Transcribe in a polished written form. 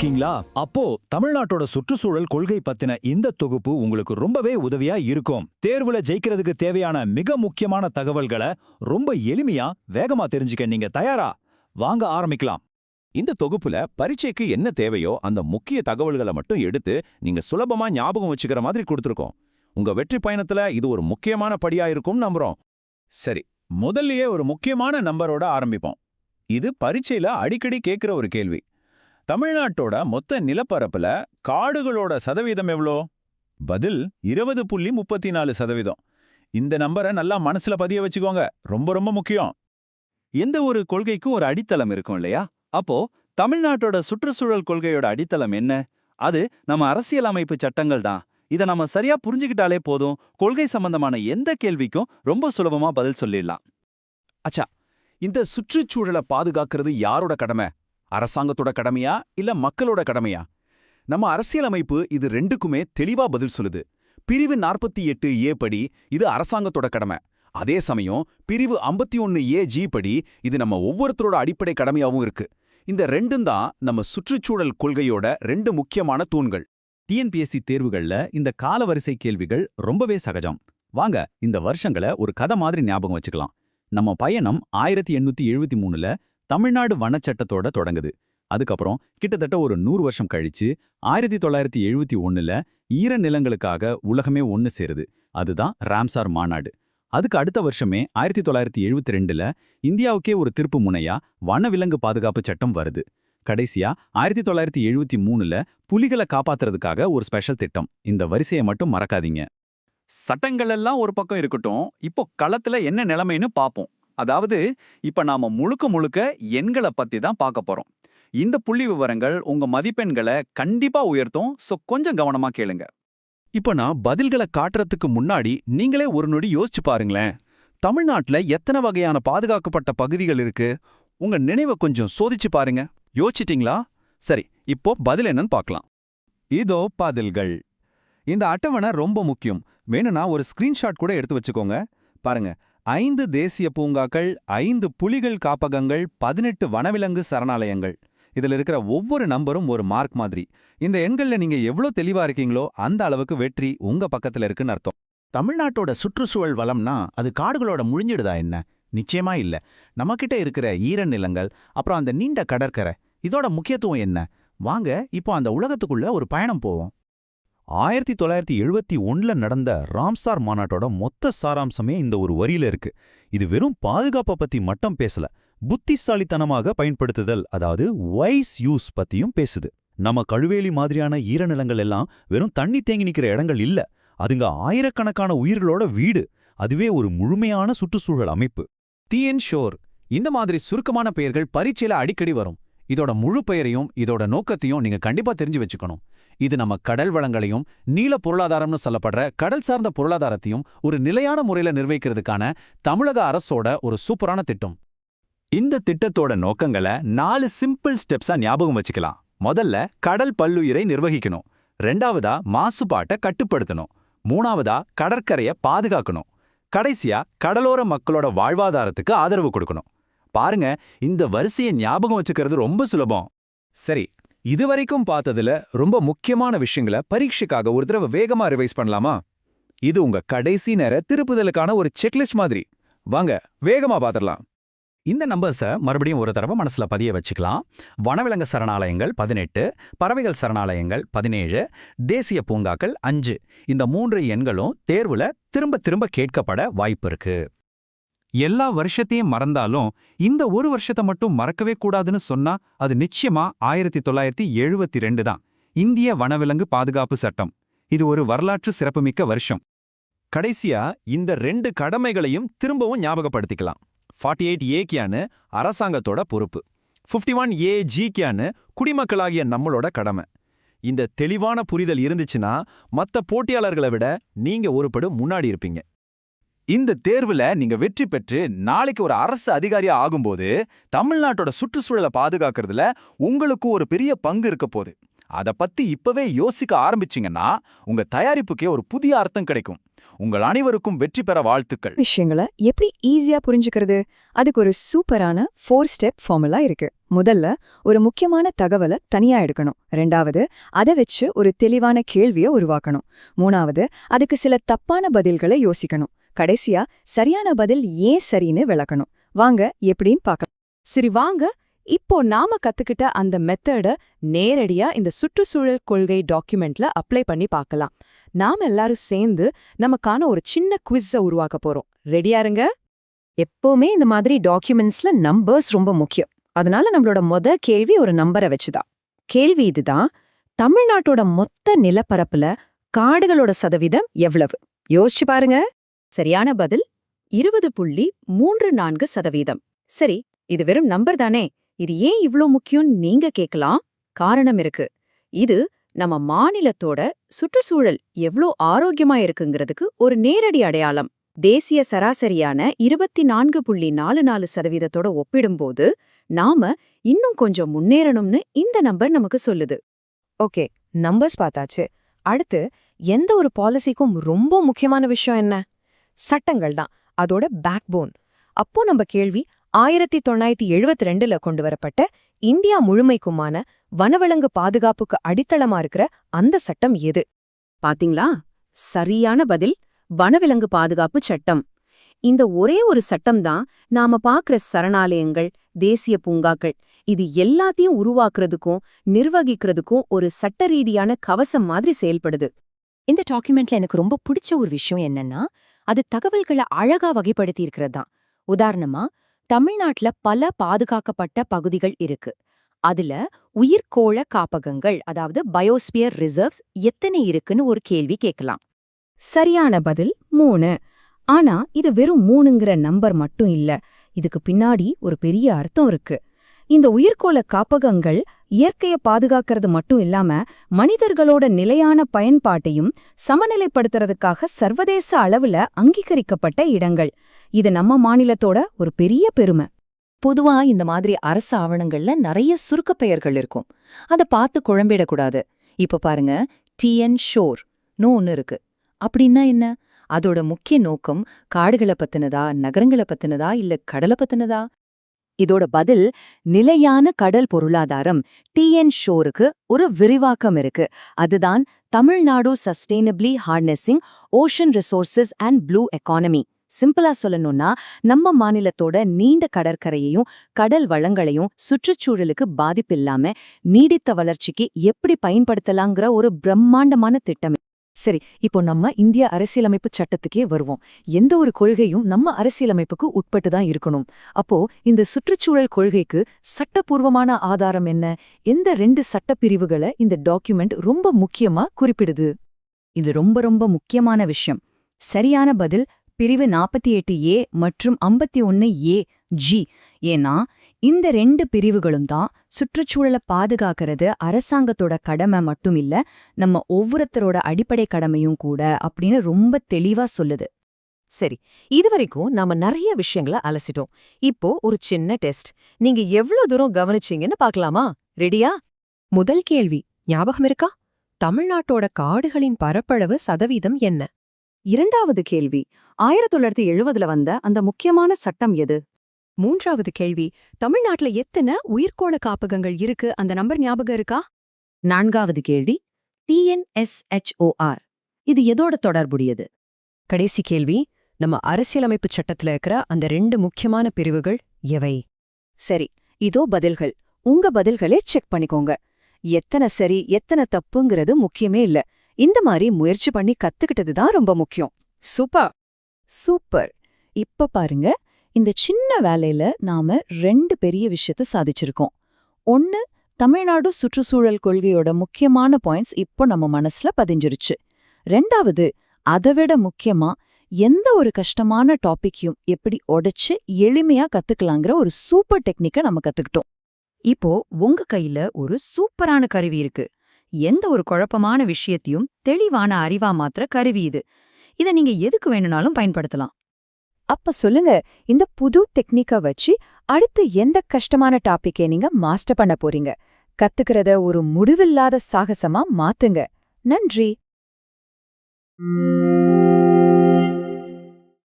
இருக்கீங்களா? அப்போ தமிழ்நாட்டோட சுற்றுச்சூழல் கொள்கை பத்தின இந்த தொகுப்பு உங்களுக்கு ரொம்பவே உதவியா இருக்கும். தேர்வுல ஜெயிக்கிறதுக்கு தேவையான மிக முக்கியமான தகவல்களை ரொம்ப எளிமையா வேகமா தெரிஞ்சுக்க நீங்க தயாரா? வாங்க ஆரம்பிக்கலாம். இந்த தொகுப்புல பரீட்சைக்கு என்ன தேவையோ அந்த முக்கிய தகவல்களை மட்டும் எடுத்து நீங்க சுலபமா ஞாபகம் வச்சுக்கிற மாதிரி கொடுத்துருக்கோம். உங்க வெற்றி பயணத்துல இது ஒரு முக்கியமான படியா இருக்கும் நம்புறோம். சரி, முதல்லயே ஒரு முக்கியமான நம்பரோட ஆரம்பிப்போம். இது பரீட்சையில அடிக்கடி கேட்கிற ஒரு கேள்வி. தமிழ்நாட்டோட மொத்த நிலப்பரப்புல காடுகளோட சதவீதம் எவ்வளோ? பதில் 20.34%. இந்த நம்பரை நல்லா மனசுல பதிய வச்சுக்கோங்க, ரொம்ப ரொம்ப முக்கியம். எந்த ஒரு கொள்கைக்கும் ஒரு அடித்தளம் இருக்கும் இல்லையா? அப்போ தமிழ்நாட்டோட சுற்றுச்சூழல் கொள்கையோட அடித்தளம் என்ன? அது நம்ம அரசியலமைப்பு சட்டங்கள் தான். இதை நம்ம சரியா புரிஞ்சுக்கிட்டாலே போதும், கொள்கை சம்பந்தமான எந்த கேள்விக்கும் ரொம்ப சுலபமா பதில் சொல்லிடலாம். அச்சா, இந்த சுற்றுச்சூழலை பாதுகாக்கிறது யாரோட கடமை? அரசாங்கத்தோட கடமையா இல்ல மக்களோட கடமையா? நம்ம அரசியலமைப்பு இது ரெண்டுக்குமே தெளிவா பதில் சொல்லுது. பிரிவு 48A படி இது அரசாங்கத்தோட கடமை. அதே சமயம் பிரிவு 51AG படி இது நம்ம ஒவ்வொருத்தரோட அடிப்படை கடமையாவும் இருக்கு. இந்த ரெண்டும் தான் நம்ம சுற்றுச்சூழல் கொள்கையோட ரெண்டு முக்கியமான தூண்கள். டிஎன்பிஎஸ்சி தேர்வுகள்ல இந்த காலவரிசை கேள்விகள் ரொம்பவே சகஜம். வாங்க இந்த வருஷங்களை ஒரு கதை மாதிரி ஞாபகம் வச்சுக்கலாம். நம்ம பயணம் 1873ல தமிழ்நாடு வனச்சட்டத்தோட தொடங்குது. அதுக்கப்புறம் கிட்டத்தட்ட ஒரு 100 வருஷம் கழிச்சு 1971ல ஈர நிலங்களுக்காக உலகமே ஒன்னு சேருது. அதுதான் ராம்சார் மாநாடு. அதுக்கு அடுத்த வருஷமே 1972ல இந்தியாவுக்கே ஒரு திருப்பு முனையா வனவிலங்கு பாதுகாப்பு சட்டம் வருது. கடைசியா 1973ல புலிகளை காப்பாத்துறதுக்காக ஒரு ஸ்பெஷல் திட்டம். இந்த வரிசையை மட்டும் மறக்காதீங்க. சட்டங்கள் எல்லாம் ஒரு பக்கம் இருக்கட்டும், இப்போ களத்துல என்ன நிலைமைன்னு பாப்போம். அதாவது இப்ப நாம முழுக்க முழுக்க எண்களை பத்தி தான் பார்க்க போறோம். இந்த புள்ளி விவரங்கள் உங்க மதிப்பெண்களை கண்டிப்பா உயர்த்தும். சோ கொஞ்சம் கவனமா கேளுங்க. இப்ப நான் பதில்களை காட்டுறதுக்கு முன்னாடி நீங்களே ஒரு நொடி யோசிச்சு பாருங்களேன். தமிழ்நாட்டுல எத்தனை வகையான பாதுகாக்கப்பட்ட பகுதிகள் இருக்கு? உங்க நினைவை கொஞ்சம் சோதிச்சு பாருங்க. யோசிச்சிட்டீங்களா? சரி, இப்போ பதில் என்னன்னு பார்க்கலாம். இதோ பதில்கள். இந்த அட்டவணை ரொம்ப முக்கியம். வேணும்னா ஒரு ஸ்கிரீன்ஷாட் கூட எடுத்து வச்சுக்கோங்க. பாருங்க, 5 தேசிய பூங்காக்கள், 5 புலிகள் காப்பகங்கள், 18 வனவிலங்கு சரணாலயங்கள். இதுல இருக்கிற ஒவ்வொரு நம்பரும் ஒரு மார்க் மாதிரி. இந்த எண்கள்ல நீங்க எவ்வளோ தெளிவா இருக்கீங்களோ அந்த அளவுக்கு வெற்றி உங்க பக்கத்துல இருக்குன்னு அர்த்தம். தமிழ்நாட்டோட சுற்றுச்சூழல் வளம்னா அது காடுகளோட முழிஞ்சிடுதா என்ன? நிச்சயமா இல்ல. நம்மகிட்ட இருக்கிற ஈரநிலங்கள், அப்புறம் அந்த நீண்ட கடற்கரை, இதோட முக்கியத்துவம் என்ன? வாங்க இப்போ அந்த உலகத்துக்குள்ள ஒரு பயணம் போவோம். 1971ல நடந்த ராம்சார் மாநாட்டோட மொத்த சாராம்சமே இந்த ஒரு வரியில இருக்கு. இது வெறும் பாதுகாப்பை பத்தி மட்டும் பேசல, புத்திசாலித்தனமாக பயன்படுத்துதல், அதாவது வைஸ் யூஸ் பத்தியும் பேசுது. நம்ம கழுவேலி மாதிரியான ஈரநிலங்கள் எல்லாம் வெறும் தண்ணி தேங்கி நிக்கிற இடங்கள் இல்ல, அதுங்க ஆயிரக்கணக்கான உயிர்களோட வீடு. அதுவே ஒரு முழுமையான சுற்றுச்சூழல் அமைப்பு. டிஎன் ஷோர், இந்த மாதிரி சுருக்கமான பெயர்கள் பரீட்சையில அடிக்கடி வரும். இதோட முழு பெயரையும் இதோட நோக்கத்தையும் நீங்க கண்டிப்பா தெரிஞ்சு வச்சுக்கணும். இது நம்ம கடல் வளங்களையும் நீல பொருளாதாரம்னு சொல்லப்படுற கடல் சார்ந்த பொருளாதாரத்தையும் ஒரு நிலையான முறையில நிர்வகிக்கிறதுக்கான தமிழக அரசோட ஒரு சூப்பரான திட்டம். இந்த திட்டத்தோட நோக்கங்களை 4 சிம்பிள் ஸ்டெப்ஸா ஞாபகம் வச்சுக்கலாம். முதல்ல கடல் பல்லுயிரை நிர்வகிக்கணும். 2வதா மாசுபாட்டை கட்டுப்படுத்தணும். 3வதா கடற்கரையை பாதுகாக்கணும். கடைசியா கடலோர மக்களோட வாழ்வாதாரத்துக்கு ஆதரவு கொடுக்கணும். பாருங்க, இந்த வரிசையை ஞாபகம் வச்சுக்கிறது ரொம்ப சுலபம். சரி, இதுவரைக்கும் பார்த்ததுல ரொம்ப முக்கியமான விஷயங்களை பரீட்சைக்காக ஒரு தடவை வேகமா ரிவைஸ் பண்ணலாமா? இது உங்க கடைசி நேர திருப்புதலுக்கான ஒரு செக்லிஸ்ட் மாதிரி. வாங்க வேகமா பாத்திரலாம். இந்த நம்பர்ஸை மறுபடியும் ஒரு தடவை மனசுல பதிய வச்சுக்கலாம். வனவிலங்கு சரணாலயங்கள் 18, பறவைகள் சரணாலயங்கள் 17, தேசிய பூங்காக்கள் 5. இந்த 3 எண்களும் தேர்வுல திரும்ப திரும்ப கேட்கப்பட வாய்ப்பு இருக்கு. எல்லா வருஷத்தையும் மறந்தாலும் இந்த ஒரு வருஷத்தை மட்டும் மறக்கவே கூடாதுன்னு சொன்னா அது நிச்சயமா 1972 தான். இந்திய வனவிலங்கு பாதுகாப்பு சட்டம். இது ஒரு வரலாற்று சிறப்புமிக்க வருஷம். கடைசியா இந்த 2 கடமைகளையும் திரும்பவும் ஞாபகப்படுத்திக்கலாம். 48A அரசாங்கத்தோட பொறுப்பு, 51AG குடிமக்களாகிய நம்மளோட கடமை. இந்த தெளிவான புரிதல் இருந்துச்சுன்னா மத்த போட்டியாளர்களை விட நீங்க ஒருபடு முன்னாடி இருப்பீங்க. இந்த தேர்வுல நீங்க வெற்றி பெற்று நாளைக்கு ஒரு அரசு அதிகாரியா ஆகும்போது தமிழ்நாட்டோட சுற்றுச்சூழலை பாதுகாக்கிறதுல உங்களுக்கு ஒரு பெரிய பங்கு இருக்க போகுது. அதை பத்தி இப்பவே யோசிக்க ஆரம்பிச்சிங்கன்னா உங்க தயாரிப்புக்கே ஒரு புதிய அர்த்தம் கிடைக்கும். உங்கள் அனைவருக்கும் வெற்றி பெற வாழ்த்துக்கள். விஷயங்களை எப்படி ஈஸியா புரிஞ்சுக்கிறது? அதுக்கு ஒரு சூப்பரான 4 ஸ்டெப் ஃபார்முலா இருக்கு. முதல்ல ஒரு முக்கியமான தகவலை தனியா எடுக்கணும். ரெண்டாவது, அதை வச்சு ஒரு தெளிவான கேள்வியை உருவாக்கணும். மூணாவது, அதுக்கு சில தப்பான பதில்களை யோசிக்கணும். கடைசியா சரியான பதில் ஏன் சரின்னு விளக்கணும். வாங்க எப்படின்னு பார்க்கலாம். சரி வாங்க, இப்போ நாம கத்துக்கிட்ட அந்த மெத்தட நேரடியா இந்த சுற்றுச்சூழல் கொள்கை டாக்குமெண்ட்ல அப்ளை பண்ணி பார்க்கலாம். நாம எல்லாரும் சேர்ந்து நமக்கான ஒரு சின்ன குவிஸ உருவாக்க போறோம். ரெடியா இருங்க? எப்பவுமே இந்த மாதிரி டாக்குமெண்ட்ஸ்ல நம்பர்ஸ் ரொம்ப முக்கியம். அதனால நம்மளோட கேள்வி ஒரு நம்பரை வச்சுதான். கேள்வி இதுதான்: தமிழ்நாட்டோட மொத்த நிலப்பரப்புல காடுகளோட சதவீதம் எவ்வளவு? யோசிச்சு பாருங்க. சரியான பதில் 20.34%. சரி, இது வெறும் நம்பர் தானே, இது ஏன் இவ்ளோ முக்கியம் நீங்க கேட்கலாம். காரணம் இருக்கு. இது நம்ம மாநிலத்தோட சுற்றுச்சூழல் எவ்ளோ ஆரோக்கியமா இருக்குங்கிறதுக்கு ஒரு நேரடி அடையாளம். தேசிய சராசரியான 24.44% ஒப்பிடும்போது நாம இன்னும் கொஞ்சம் முன்னேறணும்னு இந்த நம்பர் நமக்கு சொல்லுது. ஓகே, நம்பர்ஸ் பார்த்தாச்சு. அடுத்து எந்த ஒரு பாலிசிக்கும் ரொம்ப முக்கியமான விஷயம் என்ன? சட்டங்கள் தான் அதோட பேக்போன். அப்போ நம்ம கேள்வி 1972ல கொண்டு வரப்பட்ட இந்தியா முழுமைக்குமான வனவிலங்கு பாதுகாப்புக்கு அடித்தளமா இருக்கிற அந்த சட்டம் எது? பாத்தீங்களா? சரியான பதில் வனவிலங்கு பாதுகாப்பு சட்டம். இந்த ஒரே ஒரு சட்டம் தான் நாம பாக்குற சரணாலயங்கள், தேசிய பூங்காக்கள், இது எல்லாத்தையும் உருவாக்குறதுக்கும் நிர்வகிக்கிறதுக்கும் ஒரு சட்ட ரீதியான கவசம் மாதிரி செயல்படுது. இந்த டாக்குமெண்ட்ல எனக்கு ரொம்ப பிடிச்ச ஒரு விஷயம் என்னன்னா, அது தகவல்களை அழகா வகைப்படுத்தி இருக்கிறது தான். உதாரணமா, தமிழ்நாட்டுல பல பாதுகாக்கப்பட்ட பகுதிகள் இருக்கு. அதுல உயிர்க்கோள காப்பகங்கள், அதாவது பயோஸ்பியர் ரிசர்வ்ஸ் எத்தனை இருக்குன்னு ஒரு கேள்வி கேட்கலாம். சரியான பதில் 3. ஆனா இது வெறும் 3ங்கிற நம்பர் மட்டும் இல்ல. இதுக்கு பின்னாடி ஒரு பெரிய அர்த்தம் இருக்கு. இந்த உயிர்க்கோள காப்பகங்கள் இயற்கையை பாதுகாக்கிறது மட்டும் இல்லாம மனிதர்களோட நிலையான பயன்பாட்டையும் சமநிலைப்படுத்துறதுக்காக சர்வதேச அளவுல அங்கீகரிக்கப்பட்ட இடங்கள். இது நம்ம மாநிலத்தோட ஒரு பெரிய பெருமை. பொதுவா இந்த மாதிரி அரசு ஆவணங்கள்ல நிறைய சுருக்க பெயர்கள் இருக்கும். அதை பார்த்து குழம்பிடக்கூடாது. இப்ப பாருங்க, டிஎன் ஷோர் ஒன்னு இருக்கு. அப்படின்னா என்ன? அதோட முக்கிய நோக்கம் காடுகளை பத்தினதா, நகரங்களை பத்தினதா, இல்ல கடலை பத்தினதா? இதோட பதில் நிலையான கடல் பொருளாதாரம். டிஎன் ஷோருக்கு ஒரு விரிவாக்கம் இருக்கு. அதுதான் Tamil Nadu sustainably harnessing ocean resources and blue economy. சிம்பிளா சொல்லணும்னா, நம்ம மாநிலத்தோட நீண்ட கடற்கரையையும் கடல் வளங்களையும் சுற்றுச்சூழலுக்கு பாதிப்பில்லாம நீடித்த வளர்ச்சிக்கு எப்படி பயன்படுத்தலாங்கிற ஒரு பிரம்மாண்டமான திட்டம். சரி, இப்போ நம்ம இந்திய அரசியலமைப்பு சட்டத்துக்கே வருவோம். எந்த ஒரு கொள்கையும் நம்ம அரசியலமைப்புக்கு உட்பட்டு தான் இருக்கணும். அப்போ இந்த சுற்றுச்சூழல் கொள்கைக்கு சட்டப்பூர்வமான ஆதாரம் என்ன? எந்த 2 சட்டப்பிரிவுகளை இந்த டாக்குமெண்ட் ரொம்ப முக்கியமா குறிப்பிடுது? இது ரொம்ப ரொம்ப முக்கியமான விஷயம். சரியான பதில் பிரிவு 48A மற்றும் 51AG. ஏன்னா இந்த 2 பிரிவுகளும் தான் சுற்றுச்சூழலை பாதுகாக்கிறது அரசாங்கத்தோட கடமை மட்டும் இல்ல, நம்ம ஒவ்வொருத்தரோட அடிப்படை கடமையும் கூட அப்படின்னு ரொம்ப தெளிவா சொல்லுது. சரி, இதுவரைக்கும் நாம நிறைய விஷயங்களை அலசிட்டோம். இப்போ ஒரு சின்ன டெஸ்ட். நீங்க எவ்வளவு தூரம் கவனிச்சீங்கன்னு பார்க்கலாமா? ரெடியா? முதல் கேள்வி ஞாபகம் இருக்கா? தமிழ்நாட்டோட காடுகளின் பரப்பளவு சதவீதம் என்ன? இரண்டாவது கேள்வி 1970ல வந்த அந்த முக்கியமான சட்டம் எது? மூன்றாவது கேள்வி தமிழ்நாட்டுல எத்தனை உயிர்க்கோள காப்பகங்கள் இருக்கு, அந்த நம்பர் ஞாபகம் இருக்கா? நான்காவது கேள்வி TNSHOR, இது எதோட தொடர்புடையது? கடைசி கேள்வி நம்ம அரசியலமைப்பு சட்டத்துல இருக்கிற அந்த 2 முக்கியமான பிரிவுகள் எவை? சரி, இதோ பதில்கள். உங்க பதில்களே செக் பண்ணிக்கோங்க. எத்தனை சரி எத்தனை தப்புங்கிறது முக்கியமே இல்ல. இந்த மாதிரி முயற்சி பண்ணி கத்துக்கிட்டது தான் ரொம்ப முக்கியம். Super super. இப்ப பாருங்க, இந்த சின்ன வேலையில நாம 2 பெரிய விஷயத்த சாதிச்சிருக்கோம். ஒன்னு, தமிழ்நாடு சுற்றுச்சூழல் கொள்கையோட முக்கியமான பாயிண்ட்ஸ் இப்போ நம்ம மனசுல பதிஞ்சிருச்சு. ரெண்டாவது, அதைவிட முக்கியமா எந்த ஒரு கஷ்டமான டாபிக்கையும் எப்படி உடைச்சு எளிமையா கத்துக்கலாங்கிற ஒரு சூப்பர் டெக்னிக்கை நம்ம கத்துக்கிட்டோம். இப்போ உங்க கையில ஒரு சூப்பரான கருவி இருக்கு. எந்த ஒரு குழப்பமான விஷயத்தையும் தெளிவான அறிவா மாத்திர கருவி இது. இதை நீங்க எதுக்கு வேணும்னாலும் பயன்படுத்தலாம். அப்ப சொல்லுங்க, இந்த புது டெக்னிக்கை வச்சு அடுத்து எந்த கஷ்டமான டாபிக்கை நீங்க மாஸ்டர் பண்ண போறீங்க? கத்துக்கிறத ஒரு முடிவில்லாத சாகசமா மாத்துங்க. நன்றி.